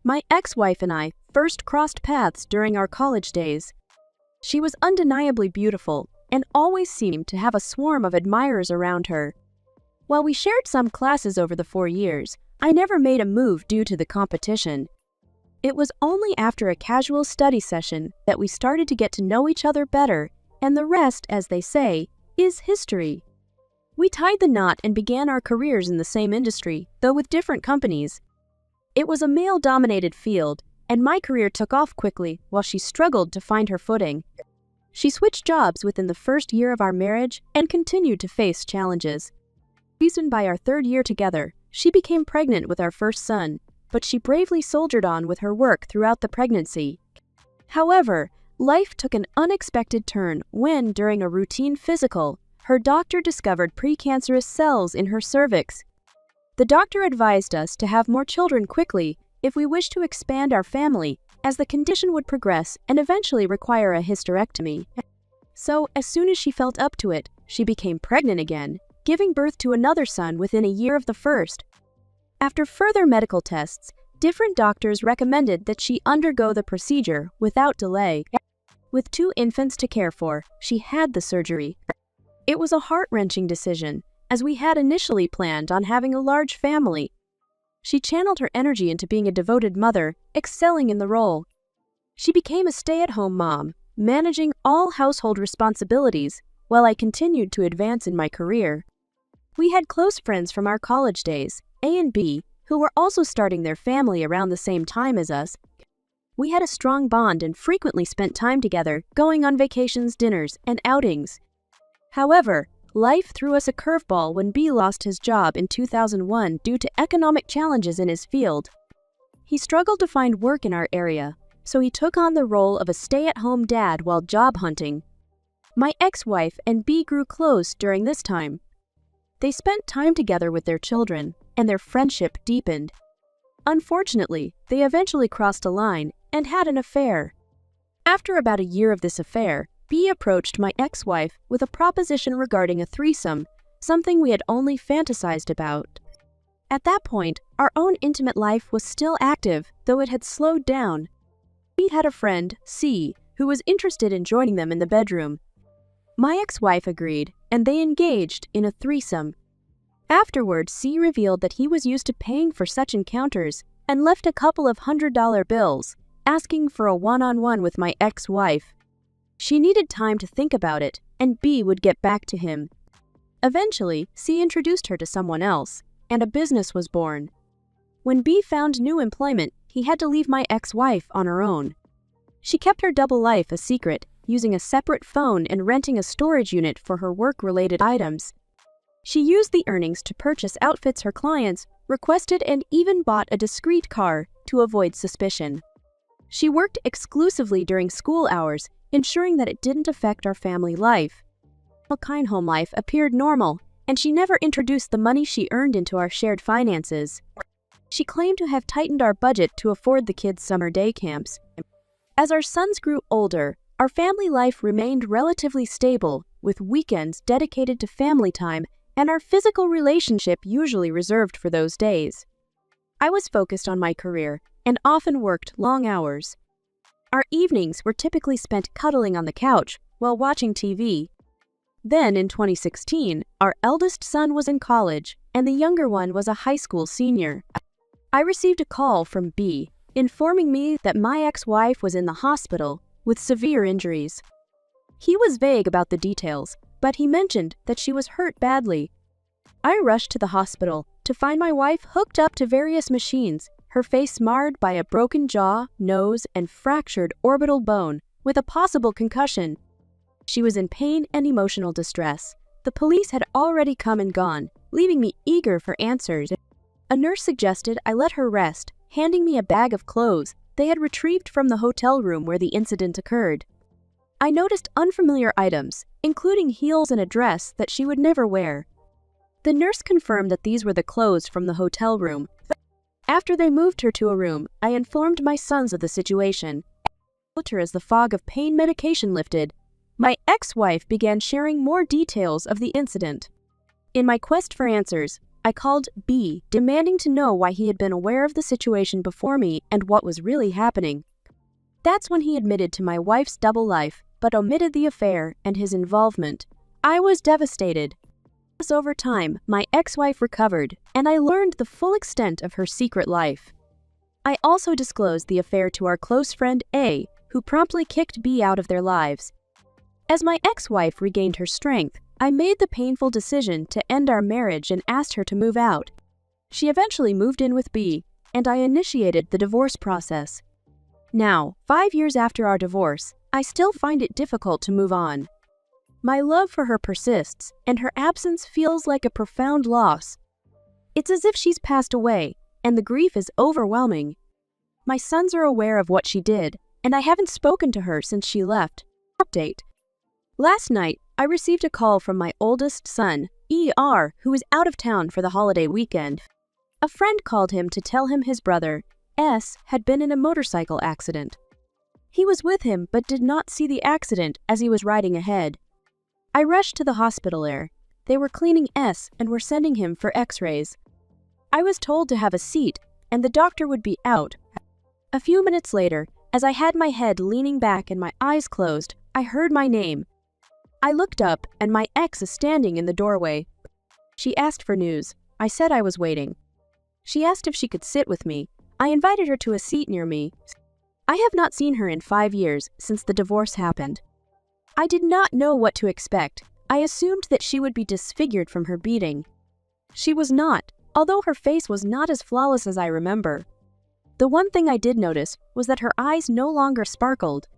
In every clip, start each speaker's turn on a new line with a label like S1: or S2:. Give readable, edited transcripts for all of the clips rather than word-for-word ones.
S1: My ex-wife and I first crossed paths during our college days. She was undeniably beautiful and always seemed to have a swarm of admirers around her. While we shared some classes over the 4 years, I never made a move due to the competition. It was only after a casual study session that we started to get to know each other better, and the rest, as they say, is history. We tied the knot and began our careers in the same industry, though with different companies. It was a male-dominated field, and my career took off quickly while she struggled to find her footing. She switched jobs within the first year of our marriage and continued to face challenges. Reasoned by our 3rd year together, she became pregnant with our first son, but she bravely soldiered on with her work throughout the pregnancy. However, life took an unexpected turn when, during a routine physical, her doctor discovered precancerous cells in her cervix. The doctor advised us to have more children quickly if we wished to expand our family, as the condition would progress and eventually require a hysterectomy. So, as soon as she felt up to it, she became pregnant again, giving birth to another son within a year of the first. After further medical tests, different doctors recommended that she undergo the procedure without delay. With 2 infants to care for, she had the surgery. It was a heart-wrenching decision, as we had initially planned on having a large family. She channeled her energy into being a devoted mother, excelling in the role. She became a stay-at-home mom, managing all household responsibilities, while I continued to advance in my career. We had close friends from our college days, A and B, who were also starting their family around the same time as us. We had a strong bond and frequently spent time together, going on vacations, dinners, and outings. However, life threw us a curveball when B lost his job in 2001 due to economic challenges in his field. He struggled to find work in our area, so he took on the role of a stay-at-home dad while job hunting. My ex-wife and B grew close during this time. They spent time together with their children, and their friendship deepened. Unfortunately, they eventually crossed a line and had an affair. After about a year of this affair, B approached my ex-wife with a proposition regarding a threesome, something we had only fantasized about. At that point, our own intimate life was still active, though it had slowed down. B had a friend, C, who was interested in joining them in the bedroom. My ex-wife agreed, and they engaged in a threesome. Afterward, C revealed that he was used to paying for such encounters and left a couple of $100 bills, asking for a one-on-one with my ex-wife. She needed time to think about it, and B would get back to him. Eventually, C introduced her to someone else, and a business was born. When B found new employment, he had to leave my ex-wife on her own. She kept her double life a secret, using a separate phone and renting a storage unit for her work-related items. She used the earnings to purchase outfits her clients requested and even bought a discreet car to avoid suspicion. She worked exclusively during school hours, ensuring that it didn't affect our family life. Her kind home life appeared normal, and she never introduced the money she earned into our shared finances. She claimed to have tightened our budget to afford the kids' summer day camps. As our sons grew older, our family life remained relatively stable, with weekends dedicated to family time and our physical relationship usually reserved for those days. I was focused on my career and often worked long hours. Our evenings were typically spent cuddling on the couch while watching TV. Then, in 2016, our eldest son was in college and the younger one was a high school senior. I received a call from B, informing me that my ex-wife was in the hospital with severe injuries. He was vague about the details, but he mentioned that she was hurt badly. I rushed to the hospital to find my wife hooked up to various machines, her face marred by a broken jaw, nose, and fractured orbital bone, with a possible concussion. She was in pain and emotional distress. The police had already come and gone, leaving me eager for answers. A nurse suggested I let her rest, handing me a bag of clothes they had retrieved from the hotel room where the incident occurred. I noticed unfamiliar items, including heels and a dress that she would never wear. The nurse confirmed that these were the clothes from the hotel room. After they moved her to a room, I informed my sons of the situation. As the fog of pain medication lifted, my ex-wife began sharing more details of the incident. In my quest for answers, I called B, demanding to know why he had been aware of the situation before me and what was really happening. That's when he admitted to my wife's double life, but omitted the affair and his involvement. I was devastated. Over time, my ex-wife recovered, and I learned the full extent of her secret life. I also disclosed the affair to our close friend A, who promptly kicked B out of their lives. As my ex-wife regained her strength, I made the painful decision to end our marriage and asked her to move out. She eventually moved in with B, and I initiated the divorce process. Now, 5 years after our divorce, I still find it difficult to move on. My love for her persists, and her absence feels like a profound loss. It's as if she's passed away, and the grief is overwhelming. My sons are aware of what she did, and I haven't spoken to her since she left. Update. Last night, I received a call from my oldest son, ER, who is out of town for the holiday weekend. A friend called him to tell him his brother, S, had been in a motorcycle accident. He was with him but did not see the accident as he was riding ahead. I rushed to the hospital there. They were cleaning S and were sending him for x-rays. I was told to have a seat, and the doctor would be out. A few minutes later, as I had my head leaning back and my eyes closed, I heard my name. I looked up, and my ex is standing in the doorway. She asked for news. I said I was waiting. She asked if she could sit with me. I invited her to a seat near me. I have not seen her in 5 years since the divorce happened. I did not know what to expect. I assumed that she would be disfigured from her beating. She was not, although her face was not as flawless as I remember. The one thing I did notice was that her eyes no longer sparkled.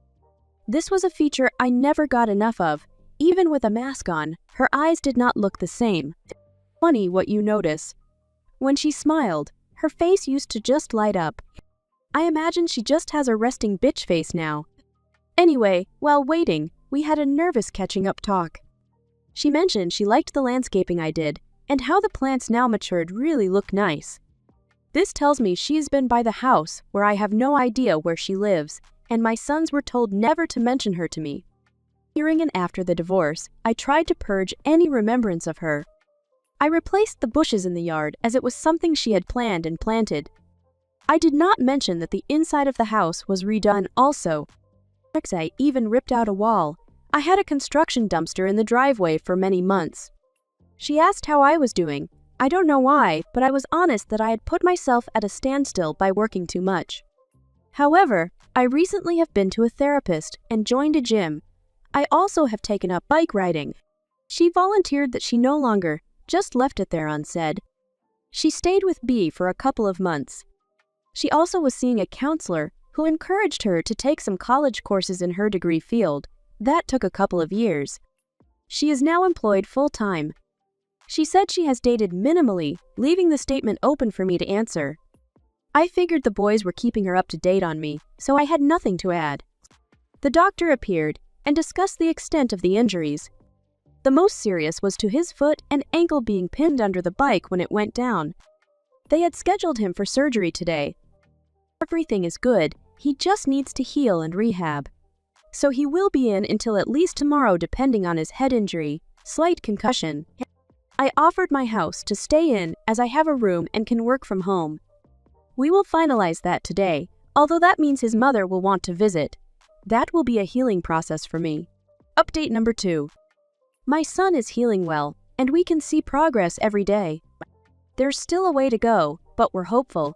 S1: This was a feature I never got enough of. Even with a mask on, her eyes did not look the same. Funny what you notice. When she smiled, her face used to just light up. I imagine she just has a resting bitch face now. Anyway, while waiting, we had a nervous catching up talk. She mentioned she liked the landscaping I did, and how the plants now matured really look nice. This tells me she's been by the house, where I have no idea where she lives, and my sons were told never to mention her to me. During and after the divorce, I tried to purge any remembrance of her. I replaced the bushes in the yard as it was something she had planned and planted. I did not mention that the inside of the house was redone also. I even ripped out a wall. I had a construction dumpster in the driveway for many months. She asked how I was doing. I don't know why, but I was honest that I had put myself at a standstill by working too much. However, I recently have been to a therapist and joined a gym. I also have taken up bike riding. She volunteered that she no longer just left it there unsaid. She stayed with B for a couple of months. She also was seeing a counselor who encouraged her to take some college courses in her degree field. That took a couple of years. She is now employed full-time. She said she has dated minimally, leaving the statement open for me to answer. I figured the boys were keeping her up to date on me, so I had nothing to add. The doctor appeared and discussed the extent of the injuries. The most serious was to his foot and ankle being pinned under the bike when it went down. They had scheduled him for surgery today. Everything is good, he just needs to heal and rehab. So he will be in until at least tomorrow depending on his head injury, slight concussion. I offered my house to stay in as I have a room and can work from home. We will finalize that today, although that means his mother will want to visit. That will be a healing process for me. Update number 2. My son is healing well, and we can see progress every day. There's still a way to go, but we're hopeful.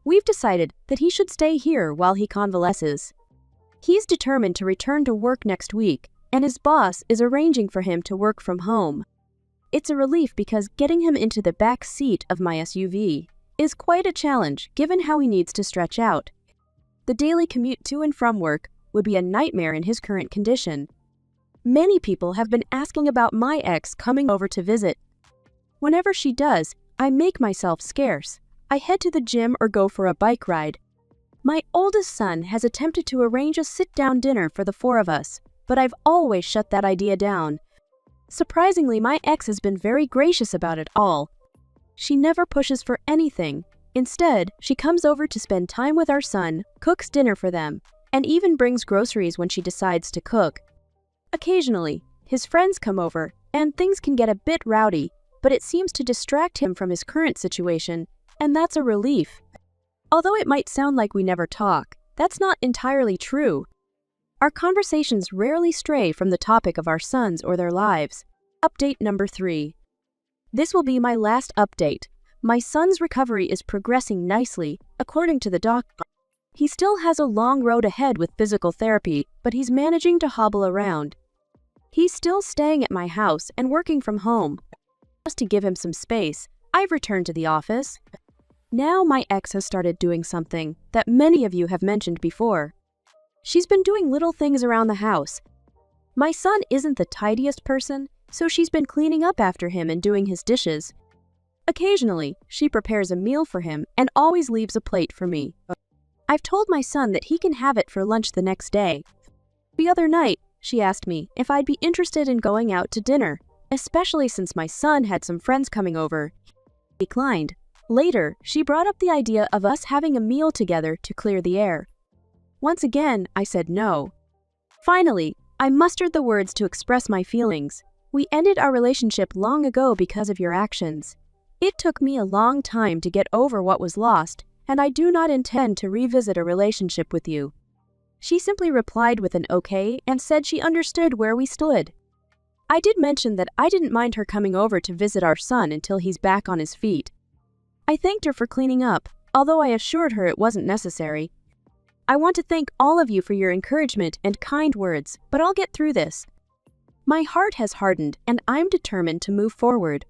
S1: We've decided that he should stay here while he convalesces. He's determined to return to work next week, and his boss is arranging for him to work from home. It's a relief because getting him into the back seat of my SUV is quite a challenge given how he needs to stretch out. The daily commute to and from work would be a nightmare in his current condition. Many people have been asking about my ex coming over to visit. Whenever she does, I make myself scarce. I head to the gym or go for a bike ride. My oldest son has attempted to arrange a sit-down dinner for the 4 of us, but I've always shut that idea down. Surprisingly, my ex has been very gracious about it all. She never pushes for anything. Instead, she comes over to spend time with our son, cooks dinner for them, and even brings groceries when she decides to cook. Occasionally, his friends come over, and things can get a bit rowdy, but it seems to distract him from his current situation, and that's a relief. Although it might sound like we never talk, that's not entirely true. Our conversations rarely stray from the topic of our sons or their lives. Update number 3. This will be my last update. My son's recovery is progressing nicely, according to the doctor. He still has a long road ahead with physical therapy, but he's managing to hobble around. He's still staying at my house and working from home. Just to give him some space, I've returned to the office. Now my ex has started doing something that many of you have mentioned before. She's been doing little things around the house. My son isn't the tidiest person, so she's been cleaning up after him and doing his dishes. Occasionally, she prepares a meal for him and always leaves a plate for me. I've told my son that he can have it for lunch the next day. The other night, she asked me if I'd be interested in going out to dinner, especially since my son had some friends coming over. He declined. Later, she brought up the idea of us having a meal together to clear the air. Once again, I said no. Finally, I mustered the words to express my feelings. We ended our relationship long ago because of your actions. It took me a long time to get over what was lost, and I do not intend to revisit a relationship with you. She simply replied with an okay and said she understood where we stood. I did mention that I didn't mind her coming over to visit our son until he's back on his feet. I thanked her for cleaning up, although I assured her it wasn't necessary. I want to thank all of you for your encouragement and kind words, but I'll get through this. My heart has hardened and I'm determined to move forward.